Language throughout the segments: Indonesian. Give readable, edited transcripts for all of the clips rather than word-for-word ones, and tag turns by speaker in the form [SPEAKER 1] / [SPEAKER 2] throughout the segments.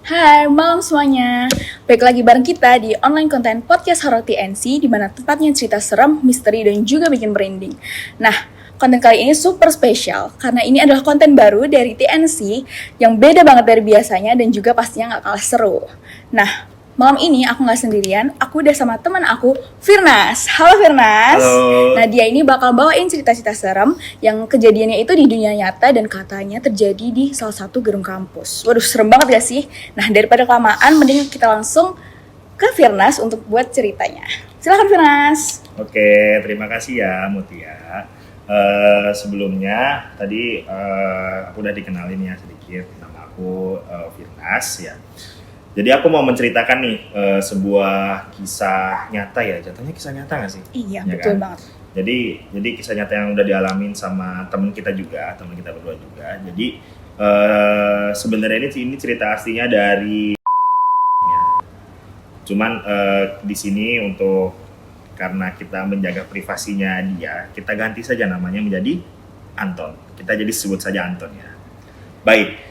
[SPEAKER 1] Hai, malam semuanya. Baik lagi bareng kita di online konten podcast Horor TNC, di mana tempatnya cerita serem, misteri, dan juga bikin merinding. Nah, konten kali ini super spesial karena ini adalah konten baru dari TNC yang beda banget dari biasanya dan juga pastinya nggak kalah seru. Nah, malam ini aku nggak sendirian, aku udah sama teman aku, Firnas. Halo Firnas.
[SPEAKER 2] Halo.
[SPEAKER 1] Nah, dia ini bakal bawain cerita-cerita serem yang kejadiannya itu di dunia nyata dan katanya terjadi di salah satu gedung kampus. Waduh, serem banget gak sih? Nah, daripada kelamaan, mending kita langsung ke Firnas untuk buat ceritanya. Silakan Firnas.
[SPEAKER 2] Oke, terima kasih ya Mutia. Sebelumnya tadi aku udah dikenalin ya sedikit, nama aku Firnas ya. Jadi aku mau menceritakan nih sebuah kisah nyata ya, jatuhnya kisah nyata nggak sih?
[SPEAKER 1] Iya,
[SPEAKER 2] Ya
[SPEAKER 1] betul
[SPEAKER 2] kan?
[SPEAKER 1] banget.
[SPEAKER 2] Jadi kisah nyata yang udah dialamin sama teman kita juga, teman kita berdua juga. Jadi sebenarnya ini cerita aslinya dari, cuman di sini untuk karena kita menjaga privasinya dia, kita ganti saja namanya menjadi Anton. Kita jadi sebut saja Anton ya. Baik,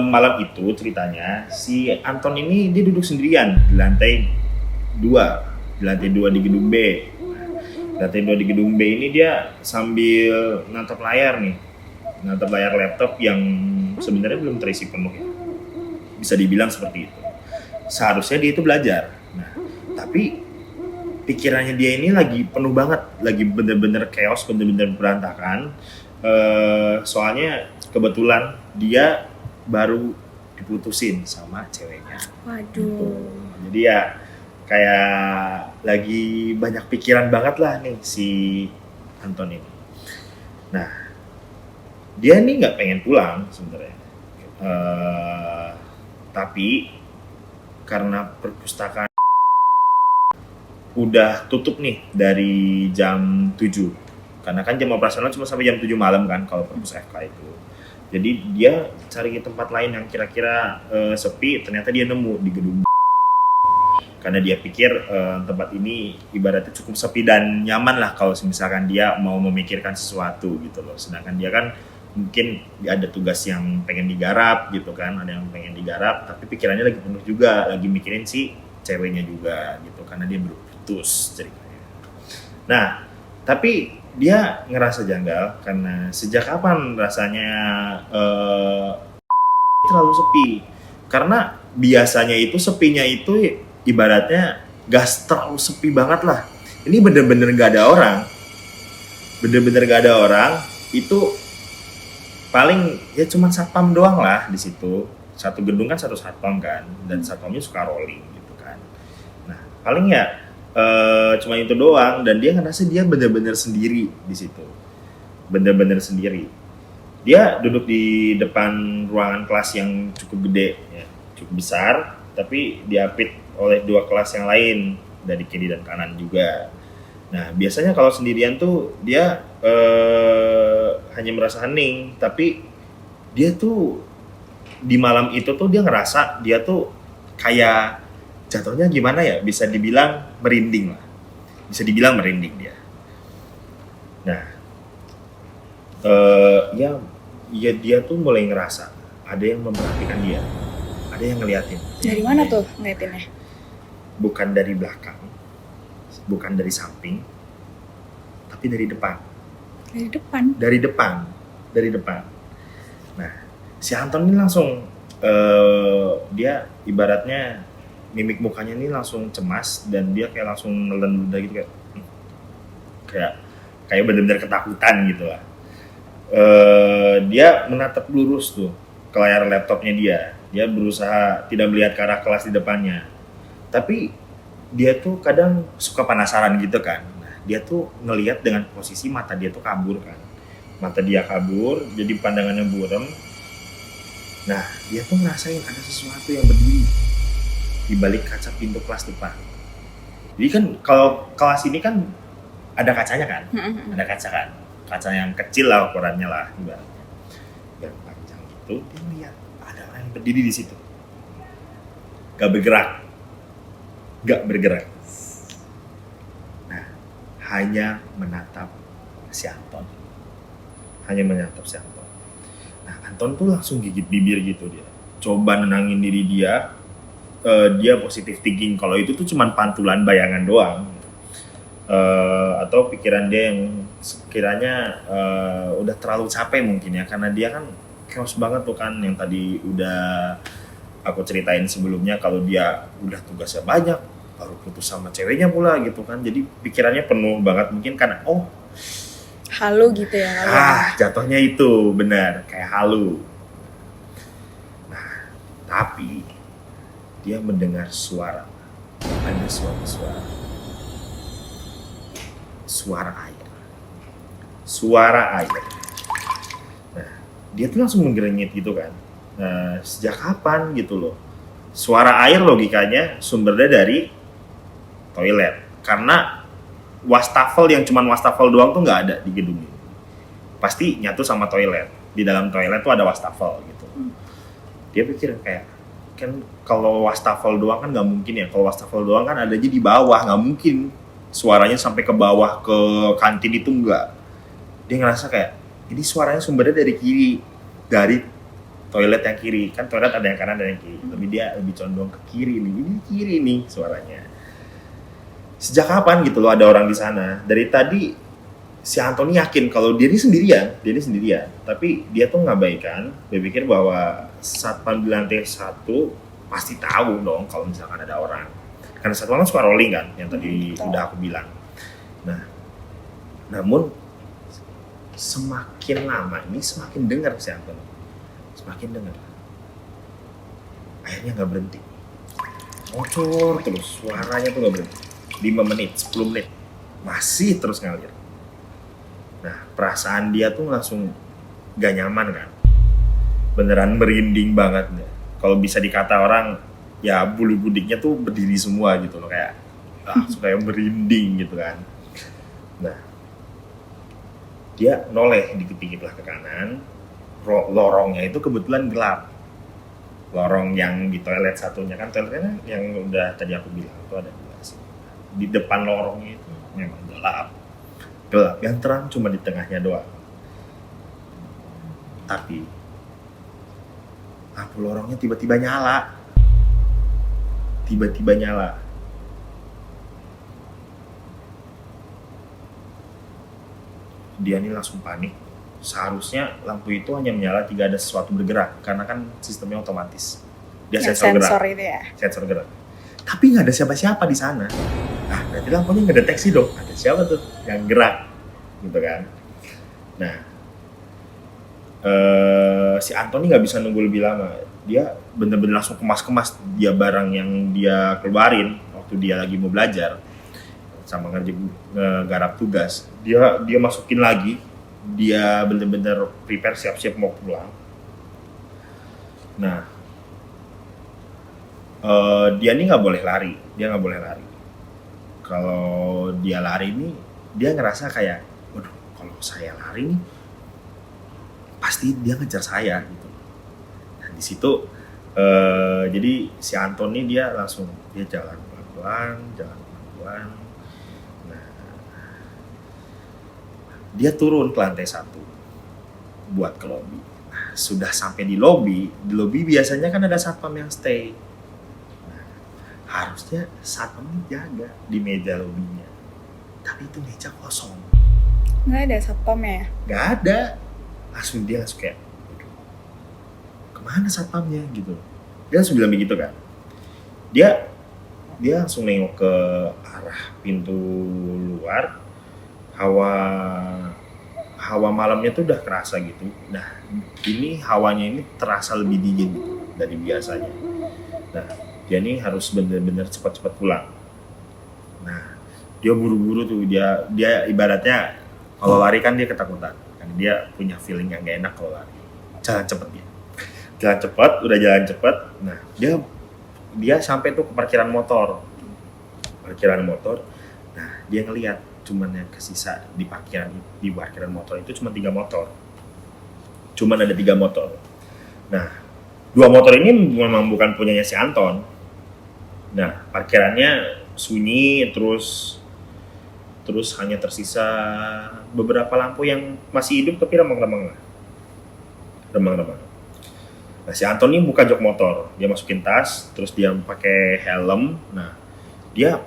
[SPEAKER 2] malam itu ceritanya si Anton ini dia duduk sendirian di lantai 2, di lantai 2 di gedung B. Di lantai 2 di gedung B ini dia sambil nonton layar nih, nonton layar laptop yang sebenarnya belum terisi penuh ya. Bisa dibilang seperti itu. Seharusnya dia itu belajar. Nah, tapi pikirannya dia ini lagi penuh banget, lagi bener-bener chaos, bener-bener berantakan. Soalnya kebetulan dia baru diputusin sama ceweknya.
[SPEAKER 1] Waduh.
[SPEAKER 2] Jadi ya kayak lagi banyak pikiran banget lah nih si Anton ini. Nah, dia nih nggak pengen pulang sebenarnya. Tapi karena perpustakaan udah tutup nih dari jam 7. Karena kan jam operasional cuma sampai jam 7 malam kan kalau perpus FK itu. Jadi dia cari tempat lain yang kira-kira sepi, ternyata dia nemu di gedung. Karena dia pikir tempat ini ibaratnya cukup sepi dan nyaman lah kalau misalkan dia mau memikirkan sesuatu gitu loh. Sedangkan dia kan mungkin ada tugas yang pengen digarap gitu kan, ada yang pengen digarap, tapi pikirannya lagi penuh juga, lagi mikirin si ceweknya juga gitu, karena dia belum putus ceritanya. Nah, tapi dia ngerasa janggal karena sejak kapan rasanya terlalu sepi. Karena biasanya itu sepinya itu ibaratnya gas terlalu sepi banget lah. Ini bener-bener gak ada orang. Bener-bener gak ada orang. Itu paling ya cuma satpam doang lah di situ. Satu gedung kan satu satpam kan, dan satpamnya suka rolling gitu kan. Nah, paling ya cuma itu doang, dan dia ngerasa dia bener-bener sendiri di situ. Bener-bener sendiri. Dia duduk di depan ruangan kelas yang cukup gede ya, cukup besar, tapi diapit oleh 2 kelas yang lain dari kiri dan kanan juga. Nah, biasanya kalau sendirian tuh dia hanya merasa hening, tapi dia tuh di malam itu tuh dia ngerasa dia tuh kayak jatuhnya gimana ya, bisa dibilang merinding lah. Bisa dibilang merinding dia. Nah, ya dia tuh mulai ngerasa ada yang memperhatikan dia. Ada yang ngeliatin.
[SPEAKER 1] Dari mana tuh ngeliatinnya?
[SPEAKER 2] Bukan dari belakang, bukan dari samping, tapi dari depan.
[SPEAKER 1] Dari depan.
[SPEAKER 2] Dari depan. Nah, si Anton ini langsung dia ibaratnya mimik mukanya ini langsung cemas, dan dia kayak langsung nelen gitu, kayak benar-benar ketakutan gitu lah. Dia menatap lurus tuh ke layar laptopnya dia. Dia berusaha tidak melihat ke arah kelas di depannya. Tapi dia tuh kadang suka penasaran gitu kan. Nah, dia tuh ngelihat dengan posisi mata dia tuh kabur kan. Mata dia kabur, jadi pandangannya buram. Nah, dia tuh ngerasain ada sesuatu yang berdiri di balik kaca pintu kelas depan. Jadi kan kalau kelas ini kan ada kacanya kan? Ada kaca kan? Kaca yang kecil lah ukurannya lah ibaratnya. Yang panjang itu, dia lihat ada orang yang berdiri di situ. Gak bergerak. Nah, hanya menatap si Anton. Nah, Anton tuh langsung gigit bibir gitu dia. coba nenangin diri dia, dia positive thinking kalau itu tuh cuman pantulan bayangan doang. Atau pikiran dia yang sekiranya udah terlalu capek mungkin ya, karena dia kan chaos banget tuh kan, yang tadi udah aku ceritain sebelumnya kalau dia udah tugasnya banyak, baru putus sama ceweknya pula gitu kan, jadi pikirannya penuh banget mungkin karena
[SPEAKER 1] Halu gitu ya kalian.
[SPEAKER 2] jatuhnya itu benar kayak halu. Nah, tapi dia mendengar suara, ada suara air. Nah, dia tuh langsung menggerengit gitu kan. Nah, sejak kapan gitu loh? Suara air logikanya sumbernya dari toilet. Karena wastafel yang cuman wastafel doang tuh nggak ada di gedung ini. Pasti nyatu sama toilet. Di dalam toilet tuh ada wastafel gitu. Dia pikir kayak, kan kalau wastafel doang kan nggak mungkin ya. Kalau wastafel doang kan adanya di bawah, nggak mungkin suaranya sampai ke bawah ke kantin itu enggak. Dia ngerasa kayak ini suaranya sumbernya dari kiri, dari toilet yang kiri. Kan toilet ada yang kanan dan yang kiri. Tapi dia lebih condong ke kiri nih. Ini kiri nih suaranya. Sejak kapan gitu loh ada orang di sana? Dari tadi si Anthony yakin kalau dia ini sendirian. Tapi dia tuh ngabaikan. Dia pikir bahwa satpam di lantai 1 pasti tahu dong kalau misalkan ada orang. Karena satpam kan suka rolling kan, yang tadi udah aku bilang. Nah, namun semakin lama ini semakin dengar si Anthony. Semakin dengar. Akhirnya nggak berhenti. Ngocor terus, suaranya tuh nggak berhenti. 5 menit, 10 menit, masih terus ngalir. Nah, perasaan dia tuh langsung gak nyaman kan. Beneran merinding banget. Kalau bisa dikata orang, ya bulu kuduknya tuh berdiri semua gitu loh, kayak supaya merinding gitu kan. Nah, dia noleh dikit-dikit lah ke kanan. Lorongnya itu kebetulan gelap. Lorong yang di toilet satunya kan, toiletnya yang udah tadi aku bilang itu ada di depan lorongnya itu memang gelap, yang terang cuma di tengahnya doang. Tapi lampu lorongnya tiba-tiba nyala. Dia nih langsung panik. Seharusnya lampu itu hanya menyala jika ada sesuatu bergerak, karena kan sistemnya otomatis. Dia sensor
[SPEAKER 1] Itu ya.
[SPEAKER 2] Sensor gerak. Tapi nggak ada siapa-siapa di sana. Nah, berarti lampunya nggak deteksi dong. Ada siapa tuh yang gerak, gitu kan? Nah, si Anthony nggak bisa nunggu lebih lama. Dia bener-bener langsung kemas-kemas dia barang yang dia keluarin waktu dia lagi mau belajar sama ngegarap tugas. Dia masukin lagi. Dia bener-bener prepare siap-siap mau pulang. Nah, dia nih nggak boleh lari. Kalau dia lari nih, dia ngerasa kayak, waduh, kalau saya lari nih, pasti dia ngejar saya gitu. Nah di situ, jadi si Anthony dia jalan pelan-pelan. Nah, dia turun ke lantai 1 buat ke lobby. Nah, sudah sampai di lobby biasanya kan ada satpam yang stay. Harusnya satpam jaga di meja lobbynya, tapi itu meja kosong,
[SPEAKER 1] Nggak ada satpamnya.
[SPEAKER 2] nggak ada. Dia langsung kayak, kemana satpamnya gitu. Dia langsung bilang begitu kan. Dia langsung nengok ke arah pintu luar. Hawa malamnya tuh udah kerasa gitu. Nah, ini hawanya ini terasa lebih dingin dari biasanya. Nah, dia nih harus bener-bener cepat-cepat pulang. Nah, dia buru-buru tuh, dia ibaratnya kalau lari kan dia ketakutan. Kan dia punya feeling yang gak enak kalau lari. Jalan cepet. Nah, dia sampai tuh ke parkiran motor. Nah, dia ngelihat cuman yang kesisa di parkiran motor itu cuma 3 motor. Cuman ada 3 motor. Nah, 2 motor ini memang bukan punyanya si Anton. Nah, parkirannya sunyi, terus hanya tersisa beberapa lampu yang masih hidup tapi remang-remang. Nah, si Anton ini buka jok motor, dia masukin tas, terus dia pakai helm. Nah, dia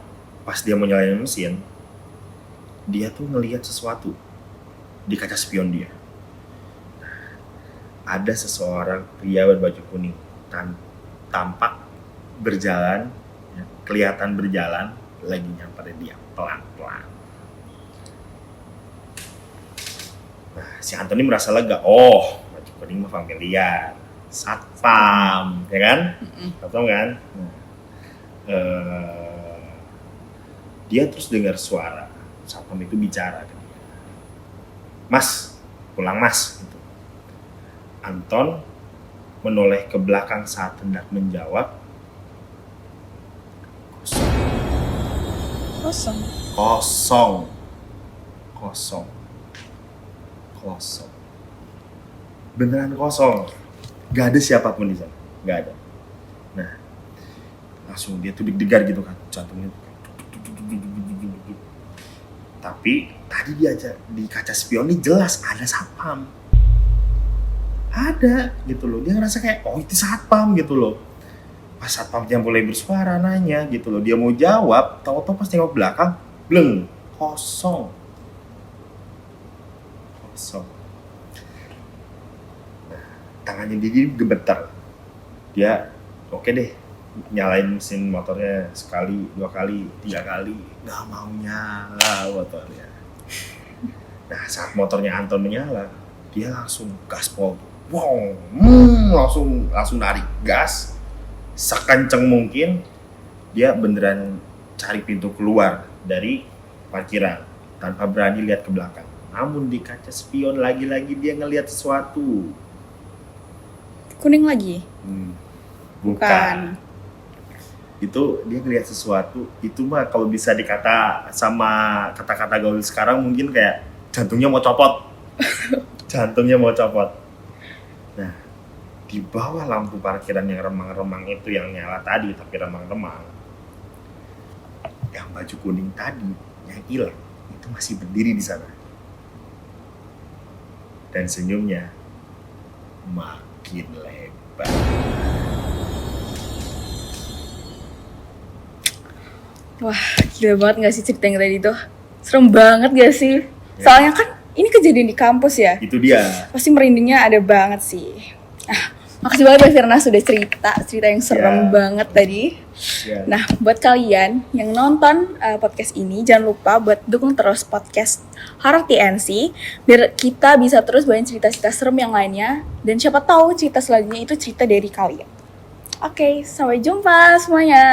[SPEAKER 2] pas dia mau nyalain mesin, dia tuh ngelihat sesuatu di kaca spion dia. Ada seseorang pria berbaju kuning, tampak berjalan, ya, kelihatan berjalan, lagi nyamperin dia pelan-pelan. Nah, si Anton ini merasa lega. Oh, baju kuning mah familiar. Satpam, ya kan? Satpam kan? Dia terus dengar suara satpam itu bicara ke dia. Mas, pulang mas. Gitu. Anton menoleh ke belakang saat hendak menjawab. Kosong. Beneran kosong. Gak ada siapapun di sana, gak ada. Nah, langsung dia tuh deg-degan gitu kan, jantungnya. Tapi tadi dia aja di kaca spion ini jelas ada satpam, ada gitu loh. Dia ngerasa kayak oh itu satpam gitu loh. Pas satpamnya mulai bersuara nanya gitu loh, dia mau jawab, tahu-tahu pas tengok belakang, bleng, kosong. Tangannya dia gemetar. Dia oke deh, nyalain mesin motornya sekali, 2 kali, 3 kali, nggak mau nyala motornya. Nah, saat motornya Anton menyala, dia langsung gaspol, wow, langsung narik gas sekenceng mungkin. Dia beneran cari pintu keluar dari parkiran tanpa berani lihat ke belakang. Namun di kaca spion lagi-lagi dia ngelihat sesuatu.
[SPEAKER 1] Kuning lagi?
[SPEAKER 2] Bukan. Itu dia ngelihat sesuatu. Itu mah kalau bisa dikata sama kata-kata gaul sekarang mungkin kayak jantungnya mau copot. Nah, di bawah lampu parkiran yang remang-remang itu yang nyala tadi tapi remang-remang, yang baju kuning tadi yang hilang itu masih berdiri di sana. Dan senyumnya makin lebar.
[SPEAKER 1] Wah, gila banget gak sih cerita yang tadi tuh? Serem banget gak sih? Soalnya kan ini kejadian di kampus ya.
[SPEAKER 2] Itu dia.
[SPEAKER 1] Pasti merindingnya ada banget sih. Makasih banget Mbak Firna sudah cerita yang serem banget tadi. Nah, buat kalian yang nonton podcast ini, jangan lupa buat dukung terus podcast Horor TNC biar kita bisa terus bawain cerita-cerita serem yang lainnya, dan siapa tahu cerita selanjutnya itu cerita dari kalian. Oke, sampai jumpa semuanya.